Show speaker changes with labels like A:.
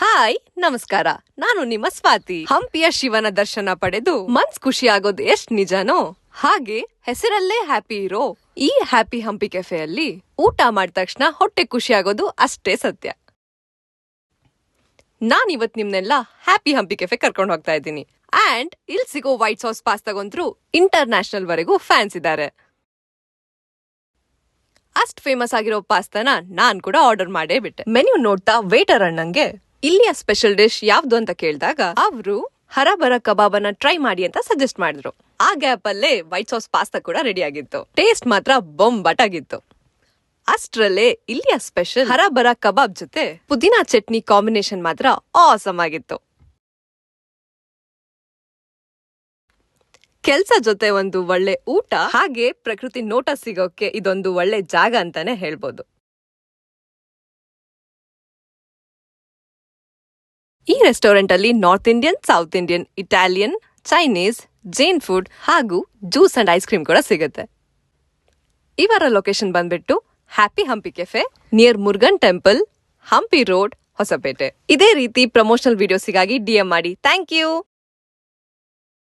A: Hi ನಮಸ್ಕಾರ, ನಾನು ನಿಮ್ಮ ಸ್ವಾತಿ. ಹಂಪಿಯ ಶಿವನ ದರ್ಶನ ಪಡೆದು ಮನ್ಸ್ ಖುಷಿ ಆಗೋದು ಎಷ್ಟ್ ನಿಜನೋ ಹಾಗೆ ಹೆಸರಲ್ಲೇ ಹ್ಯಾಪಿ ಇರೋ ಈ ಹ್ಯಾಪಿ ಹಂಪಿ ಕೆಫೆಯಲ್ಲಿ ಊಟ ಮಾಡಿದ ತಕ್ಷಣ ಹೊಟ್ಟೆ ಖುಷಿ ಆಗೋದು ಅಷ್ಟೇ ಸತ್ಯ. ನಾನ್ ಇವತ್ ನಿಮ್ನೆಲ್ಲ ಹ್ಯಾಪಿ ಹಂಪಿ ಕೆಫೆ ಕರ್ಕೊಂಡು ಹೋಗ್ತಾ ಇದ್ದೀನಿ. ಅಂಡ್ ಇಲ್ಲಿ ಸಿಗೋ ವೈಟ್ ಸಾಸ್ ಪಾಸ್ತಾಗಂತೂ ಇಂಟರ್ನ್ಯಾಷನಲ್ ವರೆಗೂ ಫ್ಯಾನ್ಸ್ ಇದ್ದಾರೆ. ಅಷ್ಟ್ ಫೇಮಸ್ ಆಗಿರೋ ಪಾಸ್ತಾನ ನಾನ್ ಕೂಡ ಆರ್ಡರ್ ಮಾಡೇ ಬಿಟ್ಟೆ. ಮೆನ್ಯೂ ನೋಡ್ತಾ ವೇಟರ್ ಅಣ್ಣಂಗೆ ಇಲ್ಲಿಯ ಸ್ಪೆಷಲ್ ಡಿಶ್ ಯಾವ್ದು ಅಂತ ಕೇಳಿದಾಗ ಅವರು ಹರಬರ ಕಬಾಬನ್ನ ಟ್ರೈ ಮಾಡಿ ಅಂತ ಸಜೆಸ್ಟ್ ಮಾಡಿದ್ರು. ಆ ಗ್ಯಾಪ್ ಅಲ್ಲೇ ವೈಟ್ ಸಾಸ್ ಪಾಸ್ತಾ ಕೂಡ ರೆಡಿ ಆಗಿತ್ತು. ಟೇಸ್ಟ್ ಮಾತ್ರ ಬೊಂಬಟ್ ಆಗಿತ್ತು. ಅಷ್ಟ್ರಲ್ಲೇ ಇಲ್ಲಿಯ ಸ್ಪೆಷಲ್ ಹರಬರ ಕಬಾಬ್ ಜೊತೆ ಪುದೀನಾ ಚಟ್ನಿ ಕಾಂಬಿನೇಷನ್ ಮಾತ್ರ ಆಸಮ್ ಆಗಿತ್ತು. ಕೆಲ್ಸ ಜೊತೆ ಒಂದು ಒಳ್ಳೆ ಊಟ ಹಾಗೆ ಪ್ರಕೃತಿ ನೋಟ ಸಿಗೋಕೆ ಇದೊಂದು ಒಳ್ಳೆ ಜಾಗ ಅಂತಾನೆ ಹೇಳ್ಬೋದು. ಈ ರೆಸ್ಟೋರೆಂಟ್ ಅಲ್ಲಿ north Indian, south Indian, Italian, Chinese, Jain food ಹಾಗೂ ಜ್ಯೂಸ್ ಅಂಡ್ ಐಸ್ ಕ್ರೀಮ್ ಕೂಡ ಸಿಗುತ್ತೆ. ಇವರ ಲೊಕೇಶನ್ ಬಂದ್ಬಿಟ್ಟು happy Hampi cafe near Murugan temple, Hampi road, Hosapete. ಇದೇ ರೀತಿ ಪ್ರಮೋಷನಲ್ ವಿಡಿಯೋಸಿಗಾಗಿ DM ಮಾಡಿ. Thank you.